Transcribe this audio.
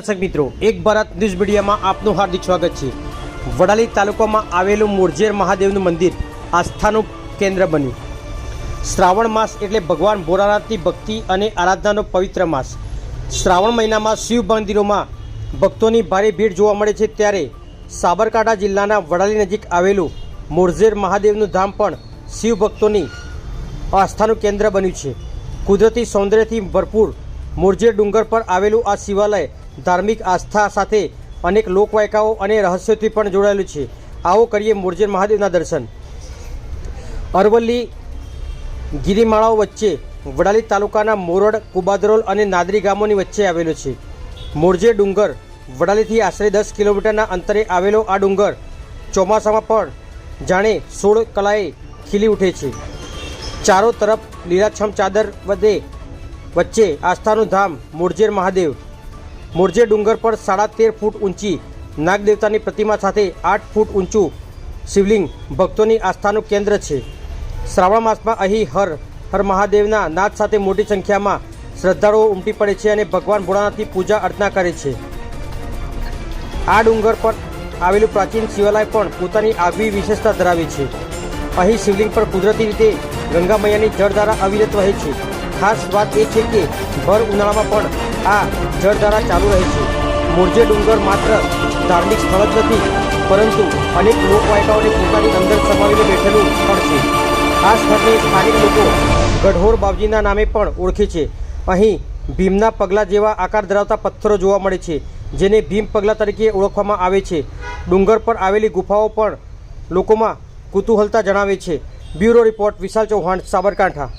દર્શક મિત્રો, એક ભારત ન્યૂઝ મીડિયામાં આપનું હાર્દિક સ્વાગત છે। વડાલી તાલુકામાં આવેલું મોરજેર મહાદેવનું મંદિર આસ્થાનું કેન્દ્ર બન્યું। શ્રાવણ માસ એટલે ભગવાન ભોળાનાથની ભક્તિ અને આરાધનાનો પવિત્ર માસ। શ્રાવણ મહિનામાં શિવ મંદિરોમાં ભક્તોની ભારે ભીડ જોવા મળે છે, ત્યારે સાબરકાંઠા જિલ્લાના વડાલી નજીક આવેલું મોરજેર મહાદેવનું ધામ પણ શિવ ભક્તોની આસ્થાનું કેન્દ્ર બન્યું છે। કુદરતી સૌંદર્યથી ભરપૂર મોરજેર ડુંગર પર આવેલું આ શિવાલય ધાર્મિક આસ્થા સાથે અનેક લોકવાયકાઓ અને રહસ્યોથી પણ જોડાયેલું છે। આવો કરીએ મોરજેર મહાદેવના દર્શન। અરવલ્લી ગિરિમાળાઓ વચ્ચે વડાલી તાલુકાના મોરડ, કુબાદરોલ અને નાદરી ગામોની વચ્ચે આવેલો છે। મોરજેર ડુંગર વડાલીથી આશરે 10 કિલોમીટરના અંતરે આવેલો આ ડુંગર ચોમાસામાં પણ જાણે 16 કલાએ ખીલી ઉઠે છે। ચારો તરફ લીલાછમ ચાદર વચ્ચે આસ્થાનું ધામ મોરજેર મહાદેવ। મોરજેર ડુંગર પર 13.5 ફૂટ ઊંચી નાગદેવતાની પ્રતિમા સાથે 8 ફૂટ ઊંચું શિવલિંગ ભક્તોની આસ્થાનું કેન્દ્ર છે। શ્રાવણ માસમાં અહીં હર હર મહાદેવના નાદ સાથે મોટી સંખ્યામાં શ્રદ્ધાળુઓ ઉમટી પડે છે અને ભગવાન ભોળાનાથની પૂજા અર્ચના કરે છે। આ ડુંગર પર આવેલું પ્રાચીન શિવાલય પણ પોતાની આગવી વિશેષતા ધરાવે છે। અહીં શિવલિંગ પર કુદરતી રીતે ગંગા મૈયાની જળધારા અવિરત વહે છે। ખાસ વાત એ છે કે ભર ઉનાળામાં પણ આ જળધારા ચાલુ રહે છે। મોરજેર ડુંગર માત્ર ધાર્મિક સ્થળ જ નથી, પરંતુ અનેક લોકવાયકાઓને પોતાની અંદર સમાવીને બેઠેલું સ્થળ છે। આ સ્થળને સ્થાનિક લોકો ગઢોર બાવજીના નામે પણ ઓળખે છે। અહીં ભીમના પગલા જેવા આકાર ધરાવતા પથ્થરો જોવા મળે છે, જેને ભીમ પગલા તરીકે ઓળખવામાં આવે છે। ડુંગર પર આવેલી ગુફાઓ પણ લોકોમાં કુતૂહલતા જણાવે છે। બ્યુરો રિપોર્ટ, વિશાલ ચૌહાણ, સાબરકાંઠા।